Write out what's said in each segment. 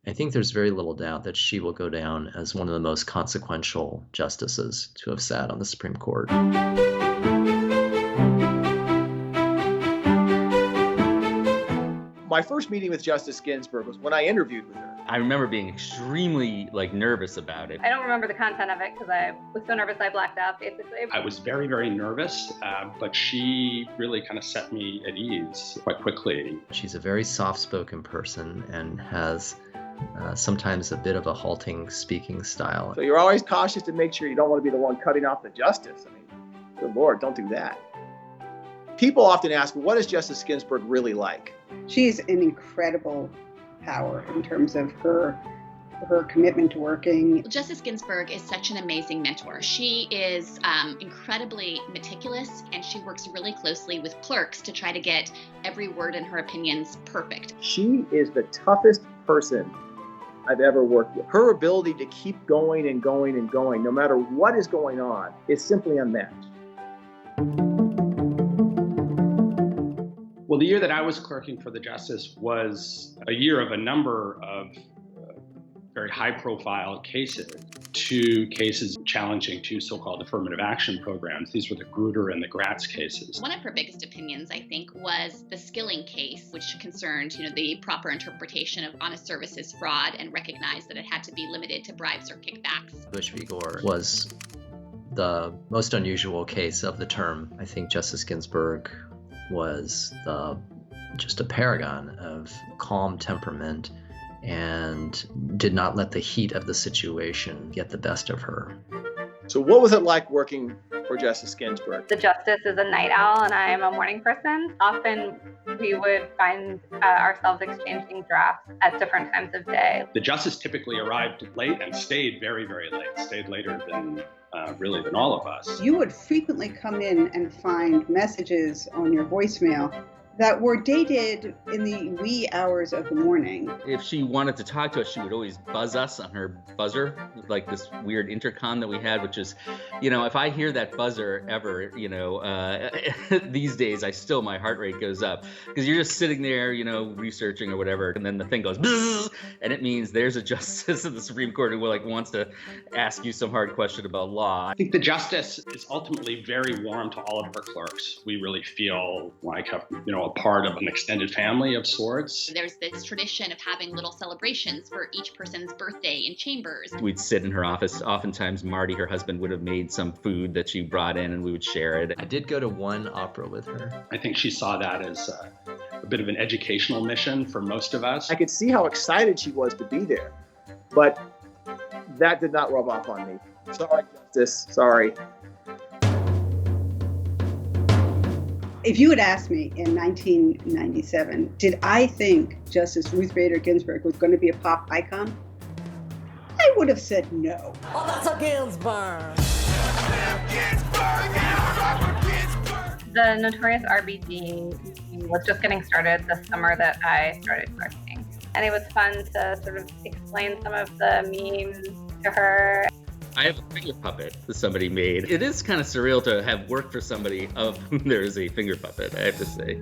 I think there's very little doubt that she will go down as one of the most consequential justices to have sat on the Supreme Court. My first meeting with Justice Ginsburg was when I interviewed with her. I remember being extremely nervous about it. I don't remember the content of it because I was so nervous I blacked out, basically. I was very, very nervous, but she really kind of set me at ease quite quickly. She's a very soft-spoken person and has sometimes a bit of a halting speaking style. So you're always cautious to make sure you don't want to be the one cutting off the justice. I mean, good Lord, don't do that. People often ask, what is Justice Ginsburg really like? She's an incredible power in terms of her commitment to working. Justice Ginsburg is such an amazing mentor. She is incredibly meticulous, and she works really closely with clerks to try to get every word in her opinions perfect. She is the toughest person I've ever worked with. Her ability to keep going and going and going, no matter what is going on, is simply unmatched. Well, the year that I was clerking for the justice was a year of a number of very high-profile cases. 2 cases challenging 2 so-called affirmative action programs. These were the Grutter and the Gratz cases. One of her biggest opinions, I think, was the Skilling case, which concerned, the proper interpretation of honest services fraud and recognized that it had to be limited to bribes or kickbacks. Bush v. Gore was the most unusual case of the term. I think Justice Ginsburg was just a paragon of calm temperament and did not let the heat of the situation get the best of her. So what was it like working for Justice Ginsburg? The justice is a night owl and I am a morning person. Often we would find ourselves exchanging drafts at different times of day. The justice typically arrived late and stayed very, very late, stayed later than really than all of us. You would frequently come in and find messages on your voicemail that were dated in the wee hours of the morning. If she wanted to talk to us, she would always buzz us on her buzzer, like this weird intercom that we had, which is, if I hear that buzzer ever, these days, my heart rate goes up because you're just sitting there, researching or whatever, and then the thing goes, buzz, and it means there's a justice of the Supreme Court who wants to ask you some hard question about law. I think the justice is ultimately very warm to all of her clerks. We really feel like a part of an extended family of sorts. There's this tradition of having little celebrations for each person's birthday in chambers. We'd sit in her office. Oftentimes, Marty, her husband, would have made some food that she brought in and we would share it. I did go to one opera with her. I think she saw that as a bit of an educational mission for most of us. I could see how excited she was to be there, but that did not rub off on me. Sorry, Justice, sorry. If you had asked me in 1997, did I think Justice Ruth Bader Ginsburg was going to be a pop icon? I would have said no. Oh, that's a Ginsburg! The Notorious R.B.G was just getting started the summer that I started clerking. And it was fun to sort of explain some of the memes to her. I have a finger puppet that somebody made. It is kind of surreal to have worked for somebody of whom there is a finger puppet, I have to say.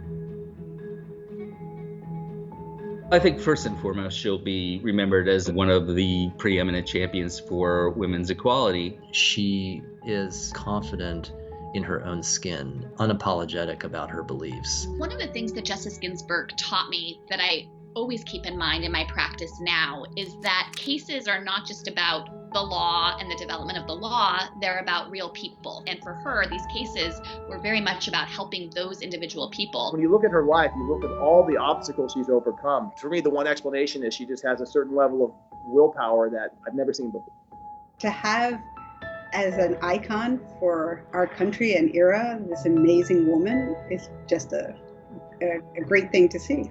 I think first and foremost, she'll be remembered as one of the preeminent champions for women's equality. She is confident in her own skin, unapologetic about her beliefs. One of the things that Justice Ginsburg taught me that I always keep in mind in my practice now is that cases are not just about the law and the development of the law, they're about real people. And for her, these cases were very much about helping those individual people. When you look at her life, you look at all the obstacles she's overcome. For me, the one explanation is she just has a certain level of willpower that I've never seen before. To have as an icon for our country and era, this amazing woman is just a great thing to see.